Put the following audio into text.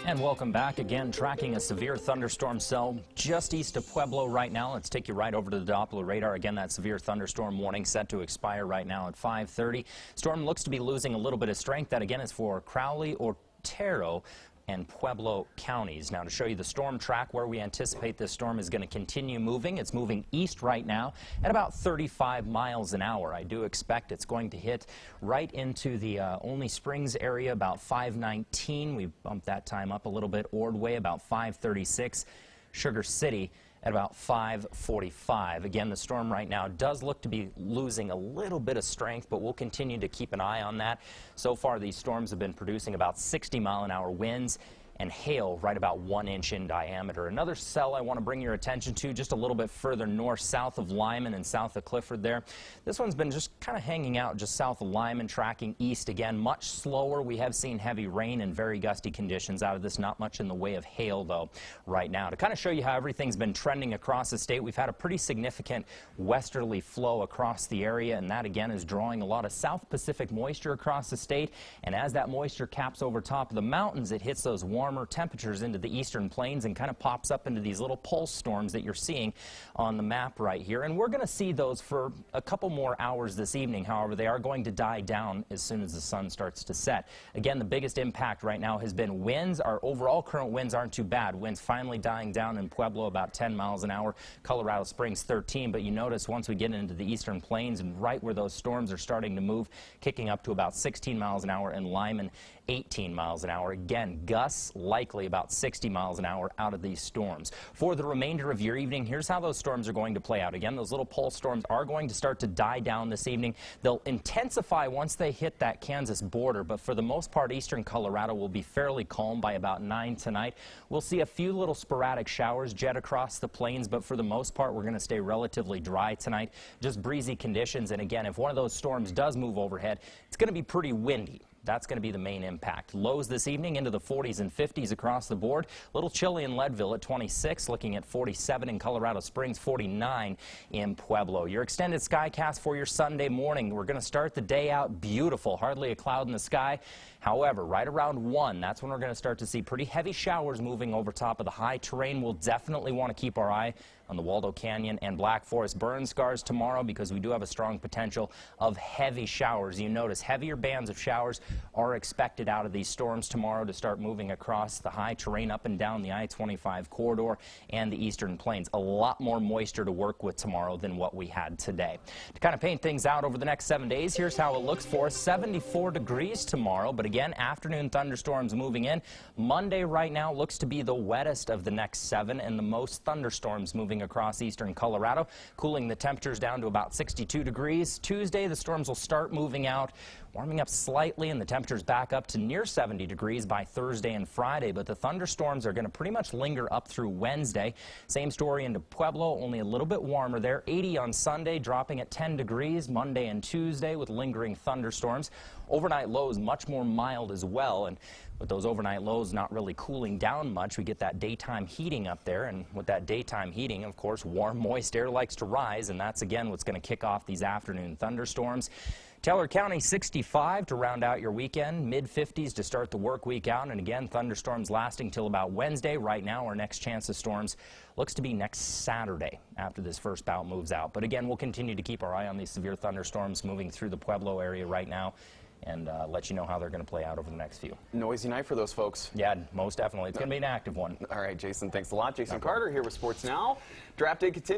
And welcome back. Again, tracking a severe thunderstorm cell just east of Pueblo right now. Let's take you right over to the Doppler radar. Again, that severe thunderstorm warning set to expire right now at 5:30. Storm looks to be losing a little bit of strength. That again is for Crowley, Otero, and Pueblo counties. Now, to show you the storm track where we anticipate this storm is going to continue moving. It's moving east right now at about 35 miles an hour. I do expect it's going to hit right into the Only Springs area about 5:19. We bumped that time up a little bit. Ordway about 5:36. Sugar City at about 5:45. Again, the storm right now does look to be losing a little bit of strength, but we'll continue to keep an eye on that. So far, these storms have been producing about 60-mile-an-hour winds and hail right about 1 inch in diameter. Another cell I want to bring your attention to just a little bit further north, south of Lyman and south of Clifford there. This one's been just kind of hanging out just south of Lyman, tracking east again, much slower. We have seen heavy rain and very gusty conditions out of this. Not much in the way of hail, though, right now. To kind of show you how everything's been trending across the state, we've had a pretty significant westerly flow across the area, and that, again, is drawing a lot of South Pacific moisture across the state. And as that moisture caps over top of the mountains, it hits those warmer temperatures into the eastern plains and kind of pops up into these little pulse storms that you're seeing on the map right here. And we're going to see those for a couple more hours this evening. However, they are going to die down as soon as the sun starts to set. Again, the biggest impact right now has been winds. Our overall current winds aren't too bad. Winds finally dying down in Pueblo about 10 miles an hour. Colorado Springs 13. But you notice once we get into the eastern plains and right where those storms are starting to move, kicking up to about 16 miles an hour, and Lyman 18 miles an hour. Again, gusts likely about 60 miles an hour out of these storms. For the remainder of your evening, here's how those storms are going to play out. Again, those little pulse storms are going to start to die down this evening. They'll intensify once they hit that Kansas border, but for the most part, eastern Colorado will be fairly calm by about 9 tonight. We'll see a few little sporadic showers jet across the plains, but for the most part, we're going to stay relatively dry tonight. Just breezy conditions, and again, if one of those storms does move overhead, it's going to be pretty windy. That's going to be the main impact. Lows this evening into the 40s and 50s across the board. A little chilly in Leadville at 26, looking at 47 in Colorado Springs, 49 in Pueblo. Your extended skycast for your Sunday morning. We're going to start the day out beautiful. Hardly a cloud in the sky. However, right around 1, that's when we're going to start to see pretty heavy showers moving over top of the high terrain. We'll definitely want to keep our eye on the Waldo Canyon and Black Forest burn scars tomorrow because we do have a strong potential of heavy showers. You notice heavier bands of showers are expected out of these storms tomorrow to start moving across the high terrain up and down the I-25 corridor and the eastern plains. A lot more moisture to work with tomorrow than what we had today. To kind of paint things out over the next 7 days, here's how it looks for us. 74 degrees tomorrow, but again, afternoon thunderstorms moving in. Monday right now looks to be the wettest of the next 7 and the most thunderstorms moving across eastern Colorado, cooling the temperatures down to about 62 degrees. Tuesday, the storms will start moving out, warming up slightly, and the temperatures back up to near 70 degrees by Thursday and Friday. But the thunderstorms are going to pretty much linger up through Wednesday. Same story into Pueblo, only a little bit warmer there. 80 on Sunday, dropping at 10 degrees Monday and Tuesday with lingering thunderstorms. Overnight lows much more mild as well, and with those overnight lows not really cooling down much, we get that daytime heating up there, and with that daytime heating, of course, warm, moist air likes to rise, and that's again what's going to kick off these afternoon thunderstorms. Teller County 65 to round out your weekend, mid-50s to start the work week out, and again, thunderstorms lasting till about Wednesday. Right now, our next chance of storms looks to be next Saturday after this first bout moves out. But again, we'll continue to keep our eye on these severe thunderstorms moving through the Pueblo area right now, and let you know how they're going to play out over the next few. Noisy night for those folks. Yeah, most definitely. It's going to be an active one. All right, Jason, thanks a lot. Jason Carter here with Sports Now. Draft day continues.